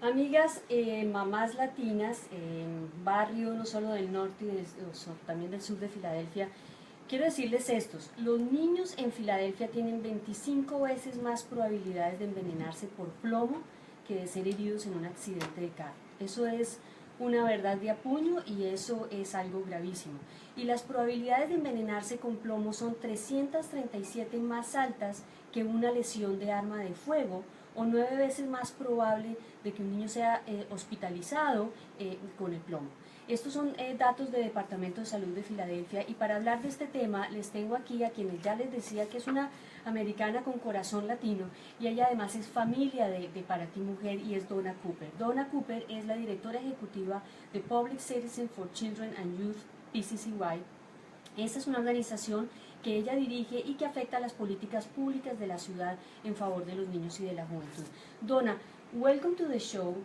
Amigas, mamás latinas, en barrio no solo del norte y también del sur de Filadelfia, quiero decirles estos: los niños en Filadelfia tienen 25 veces más probabilidades de envenenarse por plomo que de ser heridos en un accidente de carro. Eso es una verdad de a puño y eso es algo gravísimo. Y las probabilidades de envenenarse con plomo son 337 más altas que una lesión de arma de fuego, o 9 veces más probable de que un niño sea hospitalizado con el plomo. Estos son datos del Departamento de Salud de Filadelfia, y para hablar de este tema les tengo aquí a quienes ya les decía que es una americana con corazón latino, y ella además es familia de Para Ti Mujer, y es Donna Cooper. Donna Cooper es la directora ejecutiva de Public Citizen for Children and Youth, PCCY. Esta es una organización que ella dirige y que afecta a las políticas públicas de la ciudad en favor de los niños y de la juventud. Donna, welcome to the show.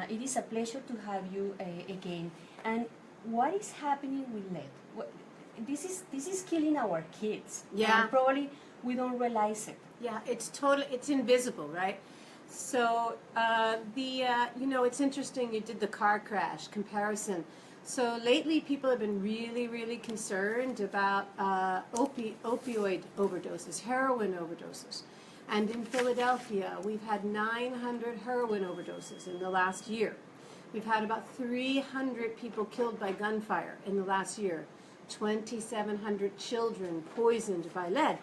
It is a pleasure to have you again. And what is happening with lead? This is killing our kids. Yeah. And probably we don't realize it. Yeah, it's invisible, right? So it's interesting you did the car crash comparison. So lately people have been really, really concerned about opioid overdoses, heroin overdoses. And in Philadelphia, we've had 900 heroin overdoses in the last year. We've had about 300 people killed by gunfire in the last year. 2,700 children poisoned by lead.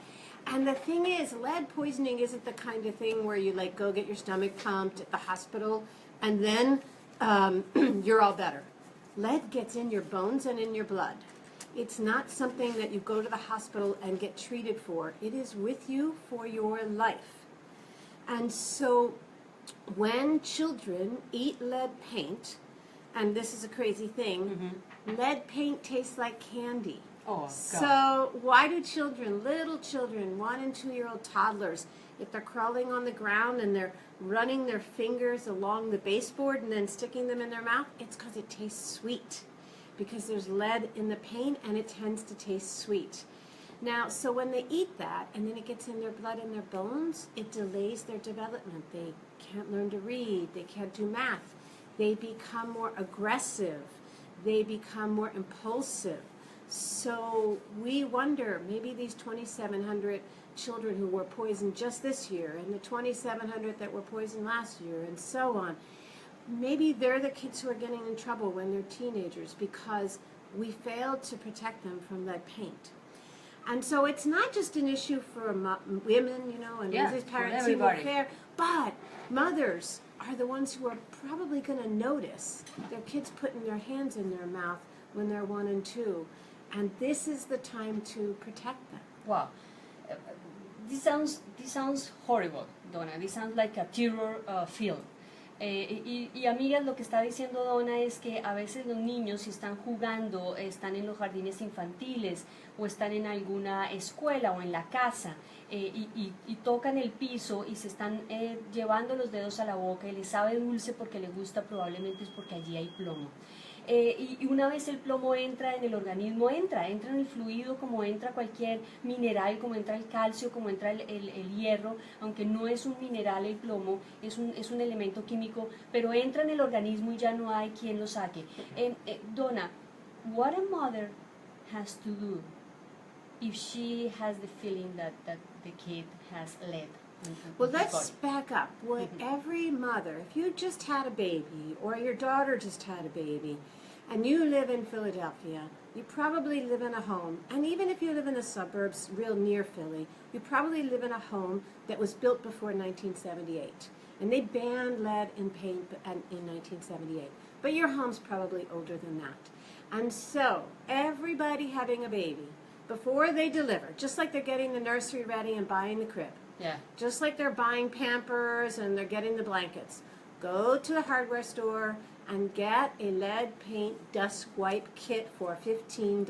And the thing is, lead poisoning isn't the kind of thing where you like go get your stomach pumped at the hospital and then you're all better. Lead gets in your bones and in your blood. It's not something that you go to the hospital and get treated for. It is with you for your life. And so when children eat lead paint, and this is a crazy thing, lead paint tastes like candy. Oh, God. So why do children, little children, 1 and 2-year-old toddlers, if they're crawling on the ground and they're running their fingers along the baseboard and then sticking them in their mouth, it's because it tastes sweet. Because there's lead in the paint and it tends to taste sweet. Now, so when they eat that and then it gets in their blood and their bones, it delays their development. They can't learn to read, they can't do math. They become more aggressive, they become more impulsive. So we wonder, maybe these 2,700 children who were poisoned just this year and the 2,700 that were poisoned last year and so on, maybe they're the kids who are getting in trouble when they're teenagers because we failed to protect them from lead paint. And so it's not just an issue for women, and these parents who will care, but mothers are the ones who are probably going to notice their kids putting their hands in their mouth when they're 1 and 2. And this is the time to protect them. Wow. This sounds horrible, Donna. This sounds like a terror film. Y amigas, lo que está diciendo Donna es que a veces los niños, si están jugando, están en los jardines infantiles o están en alguna escuela o en la casa y tocan el piso y se están llevando los dedos a la boca y les sabe dulce porque les gusta, probablemente es porque allí hay plomo. Y una vez el plomo entra en el organismo, entra en el fluido como entra cualquier mineral, como entra el calcio, como entra el hierro, aunque no es un mineral el plomo, es un elemento químico, pero entra en el organismo y ya no hay quien lo saque. Donna, what a mother has to do if she has the feeling that the kid has lead? Well, let's back up. What every mother, if you just had a baby or your daughter just had a baby and you live in Philadelphia, you probably live in a home, and even if you live in the suburbs real near Philly, you probably live in a home that was built before 1978. And they banned lead in paint in 1978. But your home's probably older than that. And so everybody having a baby, before they deliver, just like they're getting the nursery ready and buying the crib, yeah. Just like they're buying Pampers and they're getting the blankets, go to the hardware store and get a lead paint dust wipe kit for $15.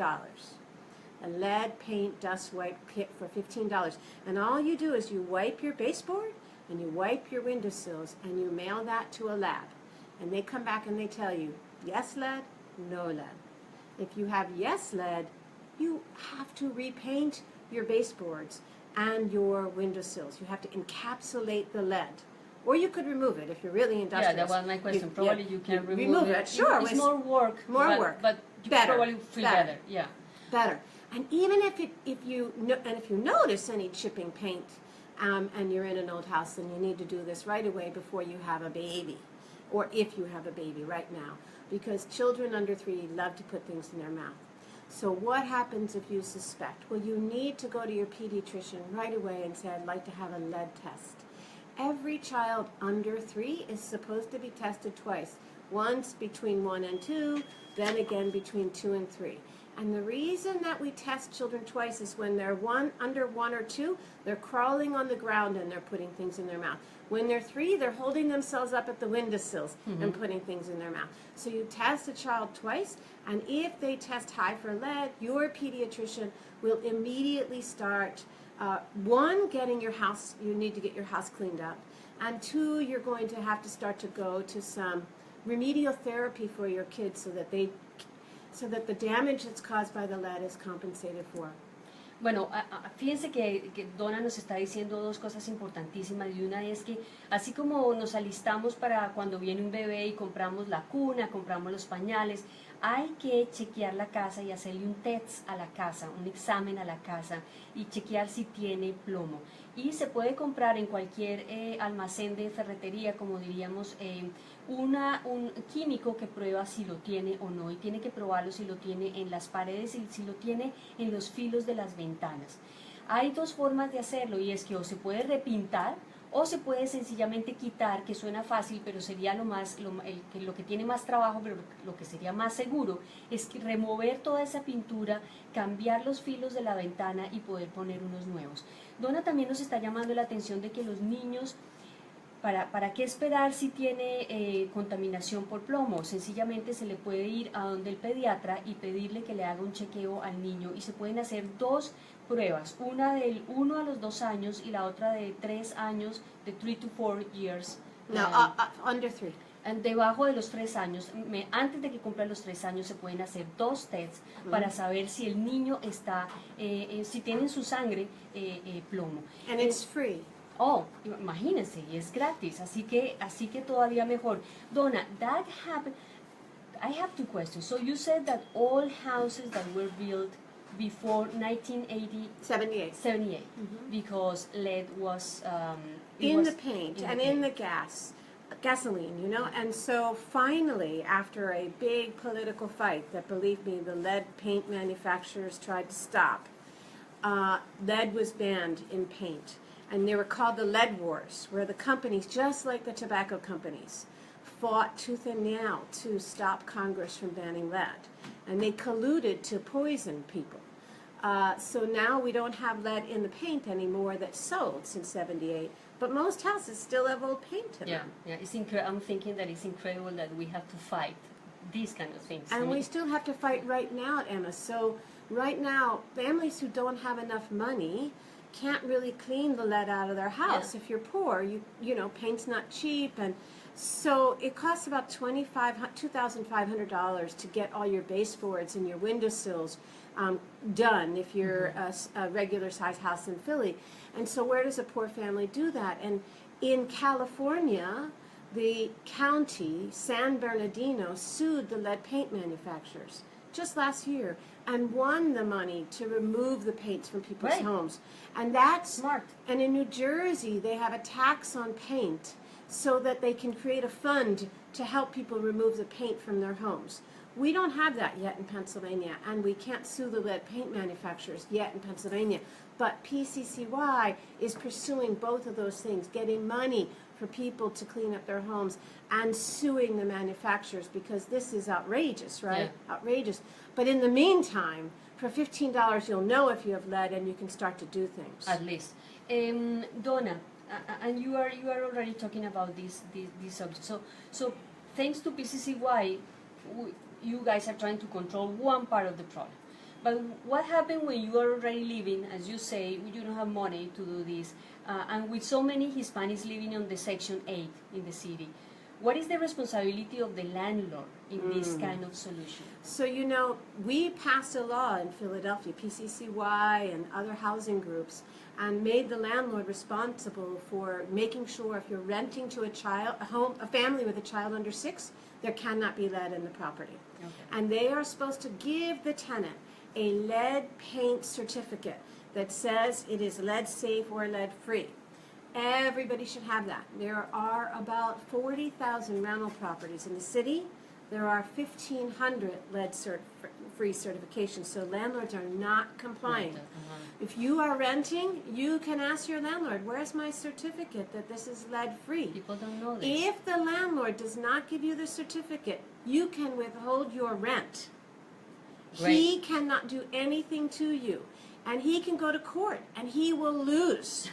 A lead paint dust wipe kit for $15. And all you do is you wipe your baseboard and you wipe your windowsills and you mail that to a lab. And they come back and they tell you, yes lead, no lead. If you have yes lead, you have to repaint your baseboards and your windowsills. You have to encapsulate the lead Or you could remove it if you're really industrious. Yeah, that was my question. Probably you can remove it. Sure. It's more work. More work. But you Better. probably feel better. Yeah. Better. And even if you notice any chipping paint, and you're in an old house, then you need to do this right away before you have a baby, or if you have a baby right now, because children under 3 love to put things in their mouth. So what happens if you suspect? Well, you need to go to your pediatrician right away and say, I'd like to have a lead test. Every child under 3 is supposed to be tested twice. Once between 1 and 2, then again between 2 and 3. And the reason that we test children twice is when they're under 1 or 2, they're crawling on the ground and they're putting things in their mouth. When they're 3, they're holding themselves up at the windowsills and putting things in their mouth. So you test a child twice, and if they test high for lead, your pediatrician will immediately start, 1, getting your house, you need to get your house cleaned up, and 2, you're going to have to start to go to some remedial therapy for your kids so that the damage that's caused by the lead is compensated for. Bueno, fíjense que Donna nos está diciendo dos cosas importantísimas, y una es que así como nos alistamos para cuando viene un bebé y compramos la cuna, compramos los pañales, hay que chequear la casa y hacerle un test a la casa, un examen a la casa y chequear si tiene plomo. Y se puede comprar en cualquier almacén de ferretería, como diríamos, un químico que prueba si lo tiene o no, y tiene que probarlo si lo tiene en las paredes y si lo tiene en los filos de las ventanas. Hay dos formas de hacerlo, y es que o se puede repintar o se puede sencillamente quitar, que suena fácil, pero sería lo que tiene más trabajo, pero lo que sería más seguro es que remover toda esa pintura, cambiar los filos de la ventana y poder poner unos nuevos. Donna también nos está llamando la atención de que los niños, ¿para qué esperar si tiene contaminación por plomo? Sencillamente se le puede ir a donde el pediatra y pedirle que le haga un chequeo al niño, y se pueden hacer dos pruebas, una del 1 a los 2 años y la otra de 3 años, de 3 to 4 years. No, under 3. Debajo de los 3 años, antes de que cumplan los 3 años, se pueden hacer 2 tests para saber si el niño está, si tiene en su sangre plomo. And it's free. Oh, imagínense, y es gratis, así que todavía mejor. Donna, that happened. I have 2 questions. So you said that all houses that were built before 1978, because lead was in the paint and in the gasoline, you know. And so finally, after a big political fight that, believe me, the lead paint manufacturers tried to stop, lead was banned in paint. And they were called the lead wars, where the companies, just like the tobacco companies, fought tooth and nail to stop Congress from banning lead. And they colluded to poison people. So now we don't have lead in the paint anymore that's sold since '78, but most houses still have old paint in them. Yeah, I'm thinking that it's incredible that we have to fight these kind of things. And we still have to fight right now, Emma. So right now, families who don't have enough money can't really clean the lead out of their house. If you're poor, you know, paint's not cheap, and so it costs about $2,500 to get all your baseboards and your windowsills done if you're a regular size house in Philly. And so where does a poor family do that? And in California, the county, San Bernardino, sued the lead paint manufacturers just last year and won the money to remove the paints from people's homes. And that's smart. And in New Jersey, they have a tax on paint so that they can create a fund to help people remove the paint from their homes. We don't have that yet in Pennsylvania, and we can't sue the lead paint manufacturers yet in Pennsylvania. But PCCY is pursuing both of those things, getting money for people to clean up their homes and suing the manufacturers, because this is outrageous, right? Yeah. Outrageous. But in the meantime, for $15, you'll know if you have lead and you can start to do things. At least. Donna, and you are already talking about this subject. So thanks to PCCY, you guys are trying to control one part of the problem. But what happened when you are already living, as you say, you don't have money to do this, and with so many Hispanics living on the Section 8 in the city? What is the responsibility of the landlord in this kind of solution? So, we passed a law in Philadelphia, PCCY and other housing groups, and made the landlord responsible for making sure if you're renting to a family with a child under 6, there cannot be lead in the property. Okay. And they are supposed to give the tenant a lead paint certificate that says it is lead safe or lead free. Everybody should have that. There are about 40,000 rental properties in the city. There are 1,500 lead-free certifications, so landlords are not complying. If you are renting, you can ask your landlord, where's my certificate that this is lead-free? People don't know this. If the landlord does not give you the certificate, you can withhold your rent. Great. He cannot do anything to you. And he can go to court, and he will lose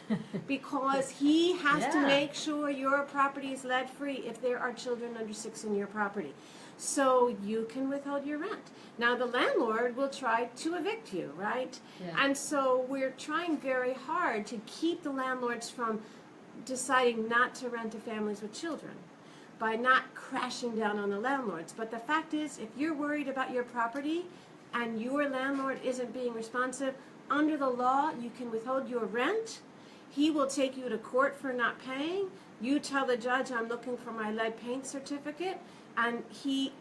because he has to make sure your property is lead-free if there are children under 6 in your property. So you can withhold your rent. Now the landlord will try to evict you, right? Yeah. And so we're trying very hard to keep the landlords from deciding not to rent to families with children by not crashing down on the landlords. But the fact is, if you're worried about your property and your landlord isn't being responsive, under the law, you can withhold your rent. He will take you to court for not paying. You tell the judge, I'm looking for my lead paint certificate, and he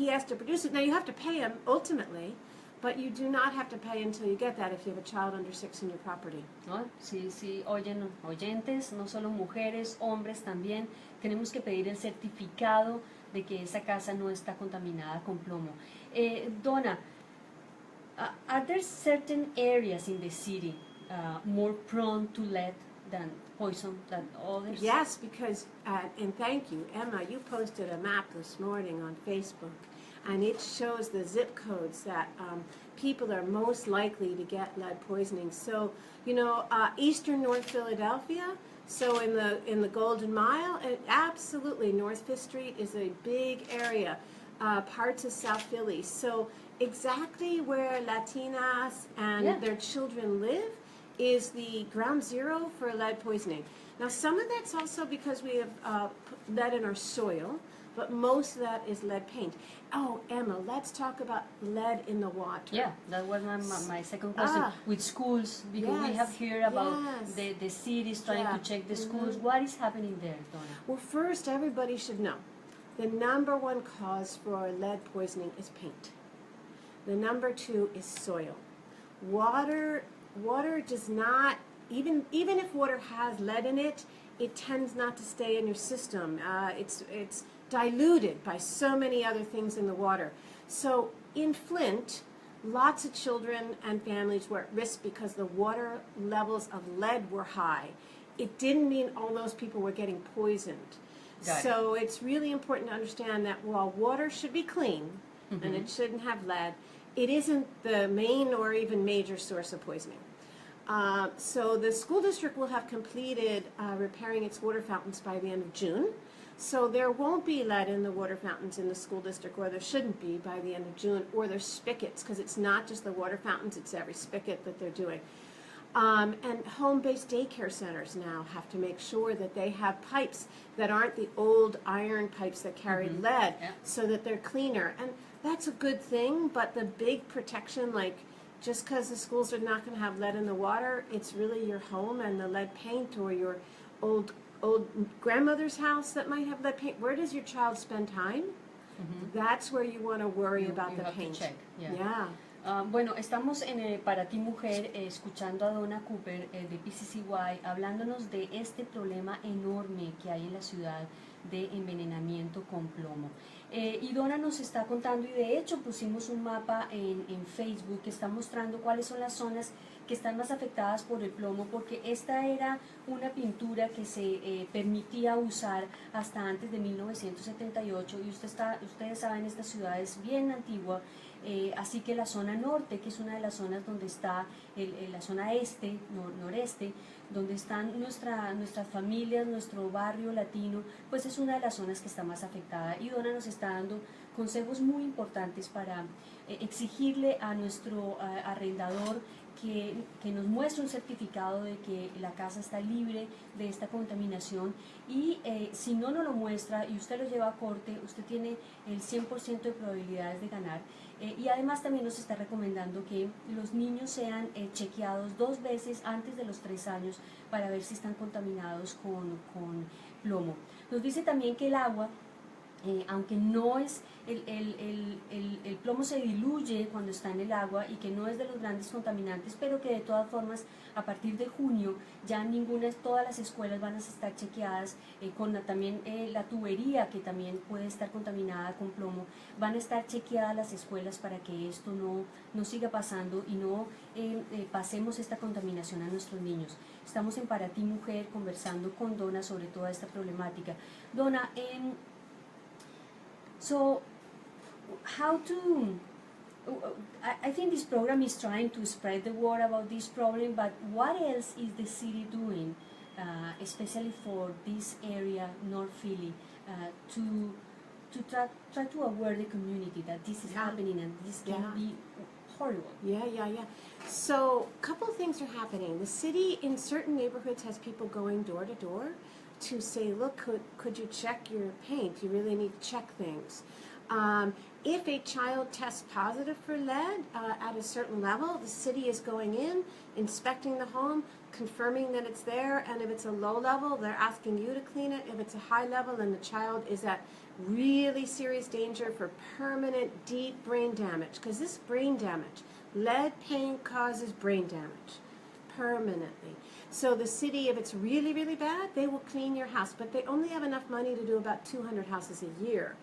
has to produce it. Now, you have to pay him ultimately, but you do not have to pay until you get that if you have a child under 6 in your property. ¿No? Sí, oyen, oyentes, no solo mujeres, hombres también, tenemos que pedir el certificado de que esa casa no está contaminada con plomo. Donna, are there certain areas in the city more prone to lead than poison than others? Yes, because, and thank you, Emma, you posted a map this morning on Facebook, and it shows the zip codes that people are most likely to get lead poisoning. So, eastern North Philadelphia, so in the Golden Mile, absolutely, North 5th Street is a big area, parts of South Philly. So exactly where Latinas and their children live is the ground zero for lead poisoning. Now, some of that's also because we have lead in our soil, but most of that is lead paint. Oh, Emma, let's talk about lead in the water. Yeah, that was my second question. With schools, because we have heard about the cities trying to check the schools. What is happening there, Donna? Well, first, everybody should know the number one cause for lead poisoning is paint. The number 2 is soil. Water does not, even if water has lead in it, it tends not to stay in your system. It's diluted by so many other things in the water. So in Flint, lots of children and families were at risk because the water levels of lead were high. It didn't mean all those people were getting poisoned. So it's really important to understand that while water should be clean, and it shouldn't have lead, it isn't the main or even major source of poisoning. So the school district will have completed repairing its water fountains by the end of June. So there won't be lead in the water fountains in the school district, or there shouldn't be by the end of June, or their spigots, because it's not just the water fountains, it's every spigot that they're doing. And home-based daycare centers now have to make sure that they have pipes that aren't the old iron pipes that carry lead, so that they're cleaner. And that's a good thing, but the big protection, like just because the schools are not going to have lead in the water, it's really your home and the lead paint, or your old grandmother's house that might have lead paint. Where does your child spend time? That's where you want to worry about the paint. Bueno, estamos en Para Ti Mujer escuchando a Donna Cooper de PCCY hablándonos de este problema enorme que hay en la ciudad de envenenamiento con plomo. Y Donna nos está contando, y de hecho pusimos un mapa en Facebook que está mostrando cuáles son las zonas que están más afectadas por el plomo, porque esta era una pintura que se permitía usar hasta antes de 1978, y ustedes saben, esta ciudad es bien antigua, así que la zona norte, que es una de las zonas donde está la zona este, noreste, donde están nuestras familias, nuestro barrio latino, pues es una de las zonas que está más afectada. Y Donna nos está dando consejos muy importantes para exigirle a nuestro arrendador que nos muestre un certificado de que la casa está libre de esta contaminación, y si no nos lo muestra y usted lo lleva a corte, usted tiene el 100% de probabilidades de ganar. Y además también nos está recomendando que los niños sean chequeados 2 veces antes de los 3 años para ver si están contaminados con plomo. Nos dice también que el agua, aunque no es, el plomo se diluye cuando está en el agua y que no es de los grandes contaminantes, pero que de todas formas a partir de junio ya todas las escuelas van a estar chequeadas, también la tubería, que también puede estar contaminada con plomo, van a estar chequeadas las escuelas para que esto no siga pasando y no pasemos esta contaminación a nuestros niños. Estamos en Para Ti Mujer conversando con Donna sobre toda esta problemática. Donna, so how to, I think this program is trying to spread the word about this problem, but what else is the city doing, especially for this area, North Philly, to try to aware the community that this is happening and this can be horrible? Yeah. So a couple of things are happening. The city in certain neighborhoods has people going door to door to say, look, could you check your paint? You really need to check things. If a child tests positive for lead at a certain level, the city is going in, inspecting the home, confirming that it's there, and if it's a low level, they're asking you to clean it. If it's a high level and the child is at really serious danger for permanent deep brain damage, because this brain damage, lead paint causes brain damage permanently. So the city, if it's really, really bad, they will clean your house, but they only have enough money to do about 200 houses a year.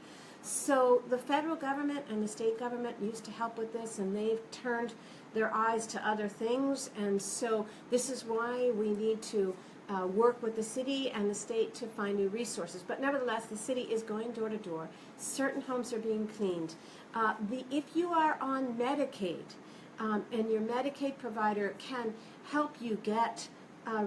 So the federal government and the state government used to help with this, and they've turned their eyes to other things, and so this is why we need to work with the city and the state to find new resources. But nevertheless, the city is going door to door. Certain homes are being cleaned. If you are on Medicaid, and your Medicaid provider can help you get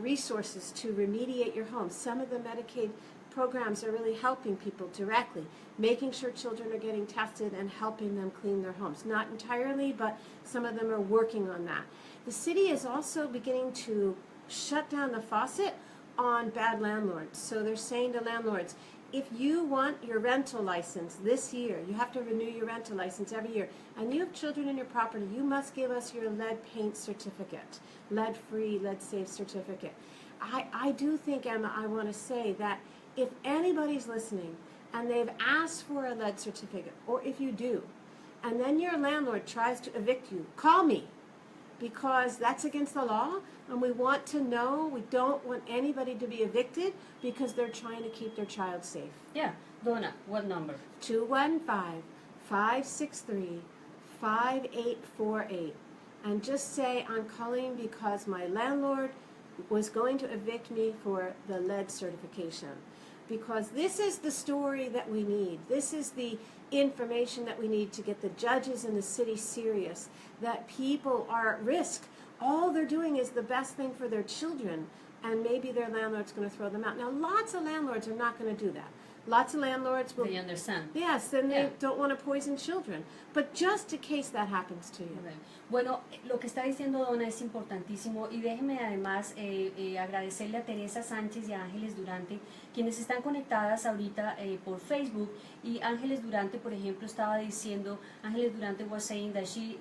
resources to remediate your home. Some of the Medicaid programs are really helping people directly, making sure children are getting tested and helping them clean their homes. Not entirely, but some of them are working on that. The city is also beginning to shut down the faucet on bad landlords. So they're saying to landlords, if you want your rental license this year, you have to renew your rental license every year, and you have children in your property, you must give us your lead paint certificate, lead-free, lead-safe certificate. I do think, Emma, I want to say that if anybody's listening and they've asked for a lead certificate, or if you do, and then your landlord tries to evict you, call me, because that's against the law, and we want to know, we don't want anybody to be evicted because they're trying to keep their child safe. Yeah. Donna, what number? 215-563-5848. And just say, I'm calling because my landlord was going to evict me for the lead certification. Because this is the story that we need. This is the information that we need to get the judges in the city serious, that people are at risk. All they're doing is the best thing for their children, and maybe their landlord's going to throw them out. Now, lots of landlords are not going to do that. Lots of landlords will... They understand. Yes, and they don't want to poison children. But just in case that happens to you. Okay. Bueno, lo que está diciendo Donna es importantísimo, y déjeme además agradecerle a Teresa Sánchez y a Ángeles Durante, quienes están conectadas ahorita por Facebook. Y Ángeles Durante, por ejemplo, estaba diciendo, Ángeles Durante was saying that she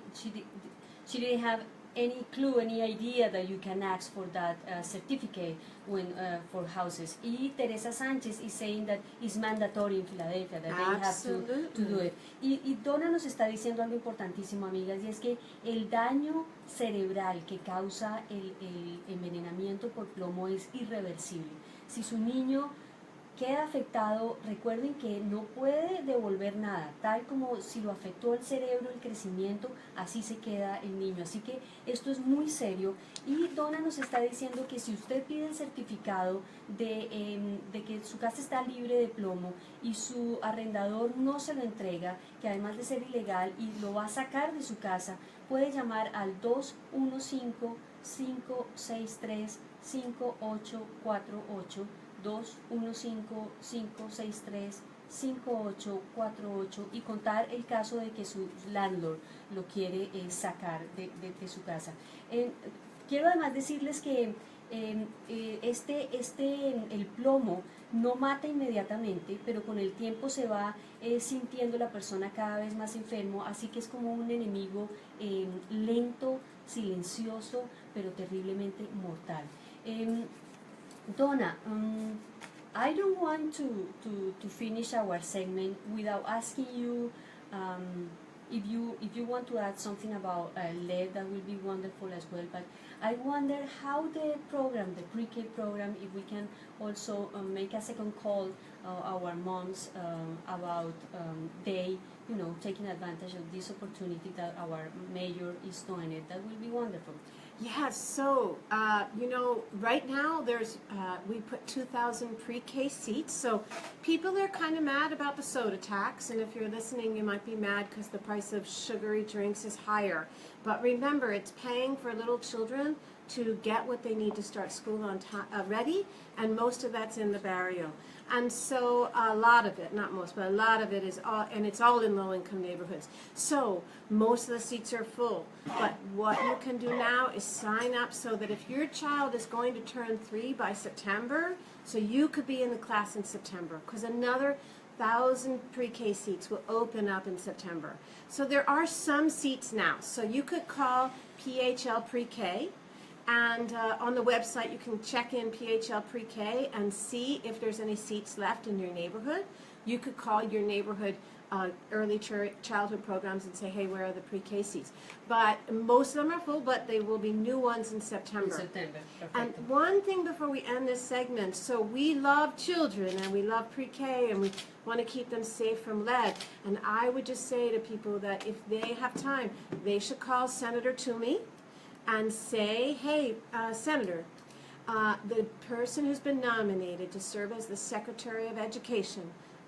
didn't have any clue, any idea that you can ask for that certificate when for houses. Y Teresa Sánchez is saying that it's mandatory in Philadelphia, that they have to do it. Y Donna nos está diciendo algo importantísimo, amigas, y es que el daño cerebral que causa el envenenamiento por plomo es irreversible. Si su niño queda afectado, recuerden que no puede devolver nada, tal como si lo afectó el cerebro, el crecimiento, así se queda el niño. Así que esto es muy serio, y Donna nos está diciendo que si usted pide el certificado de que su casa está libre de plomo y su arrendador no se lo entrega, que además de ser ilegal y lo va a sacar de su casa, puede llamar al 215-563-5848, 215-563-5848, 5848 y contar el caso de que su landlord lo quiere sacar de su casa. Quiero además decirles que el plomo no mata inmediatamente, pero con el tiempo se va sintiendo la persona cada vez más enfermo, así que es como un enemigo lento, silencioso, pero terriblemente mortal. Donna, I don't want to finish our segment without asking you if you want to add something about lead. That will be wonderful as well. But I wonder how the program, the pre-K program, if we can also make a second call our moms about they, taking advantage of this opportunity that our mayor is doing it. That will be wonderful. Yes, so, right now we put 2,000 pre-K seats, so people are kind of mad about the soda tax, and if you're listening, you might be mad because the price of sugary drinks is higher. But remember, it's paying for little children to get what they need to start school on ready, and most of that's in the barrio. And so a lot of it, not most, but a lot of it is all, and it's all in low-income neighborhoods. So most of the seats are full. But what you can do now is sign up so that if your child is going to turn 3 by September, so you could be in the class in September, because another 1,000 pre-K seats will open up in September. So there are some seats now. So you could call PHL Pre-K. And on the website, you can check in PHL Pre-K and see if there's any seats left in your neighborhood. You could call your neighborhood early childhood programs and say, hey, where are the pre-K seats? But most of them are full, but there will be new ones in September. And one thing before we end this segment, so we love children and we love pre-K and we want to keep them safe from lead. And I would just say to people that if they have time, they should call Senator Toomey and say, hey, Senator, the person who's been nominated to serve as the Secretary of Education,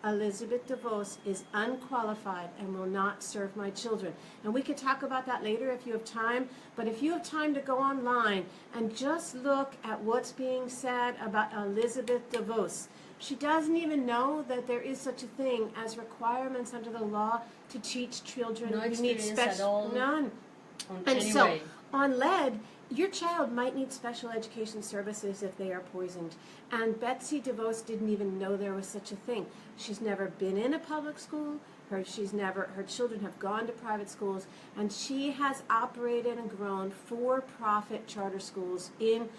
Elizabeth DeVos, is unqualified and will not serve my children. And we could talk about that later if you have time, but if you have time to go online and just look at what's being said about Elizabeth DeVos, she doesn't even know that there is such a thing as requirements under the law to teach children. No experience at all. None. And so, on lead, your child might need special education services if they are poisoned. And Betsy DeVos didn't even know there was such a thing. She's never been in a public school. Her children have gone to private schools, and she has operated and grown for-profit charter schools in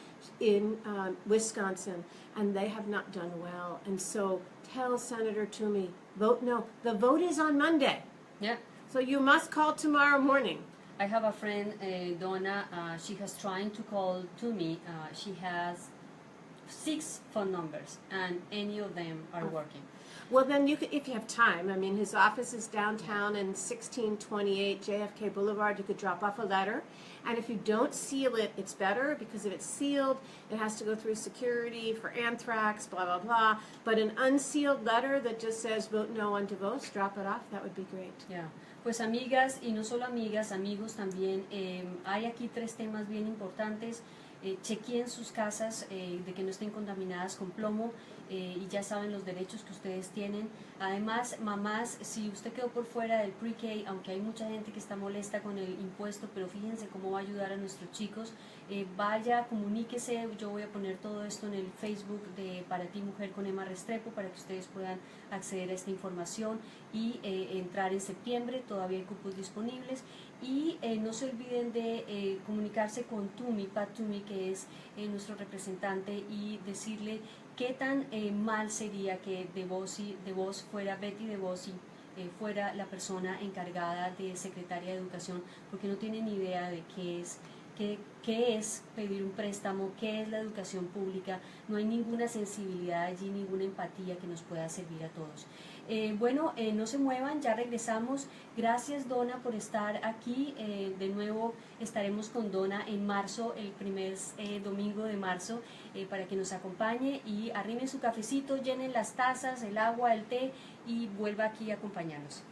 Wisconsin, and they have not done well. And so tell Senator Toomey, vote no. The vote is on Monday. Yeah. So you must call tomorrow morning. I have a friend, Donna, she has trying to call to me. She has 6 phone numbers, and any of them are working. Well, then you could, if you have time. I mean, his office is downtown in 1628 JFK Boulevard. You could drop off a letter, and if you don't seal it, it's better, because if it's sealed, it has to go through security for anthrax, blah, blah, blah. But an unsealed letter that just says vote no on DeVos, drop it off, that would be great. Yeah. Pues amigas, y no solo amigas, amigos también, hay aquí 3 temas bien importantes. Chequeen sus casas de que no estén contaminadas con plomo, y ya saben los derechos que ustedes tienen. Además, mamás, si usted quedó por fuera del pre-K, aunque hay mucha gente que está molesta con el impuesto, pero fíjense cómo va a ayudar a nuestros chicos, vaya, comuníquese. Yo voy a poner todo esto en el Facebook de Para Ti Mujer con Emma Restrepo para que ustedes puedan acceder a esta información y entrar en septiembre. Todavía hay cupos disponibles. Y no se olviden de comunicarse con Pat Toomey, que es nuestro representante, y decirle qué tan mal sería que DeVos fuera, Betty DeVos, fuera la persona encargada de secretaria de educación, porque no tienen ni idea de qué es pedir un préstamo, qué es la educación pública. No hay ninguna sensibilidad allí, ninguna empatía que nos pueda servir a todos. No se muevan, ya regresamos. Gracias, Donna, por estar aquí. De nuevo estaremos con Donna en marzo, el primer domingo de marzo, para que nos acompañe, y arrimen su cafecito, llenen las tazas, el agua, el té, y vuelva aquí a acompañarnos.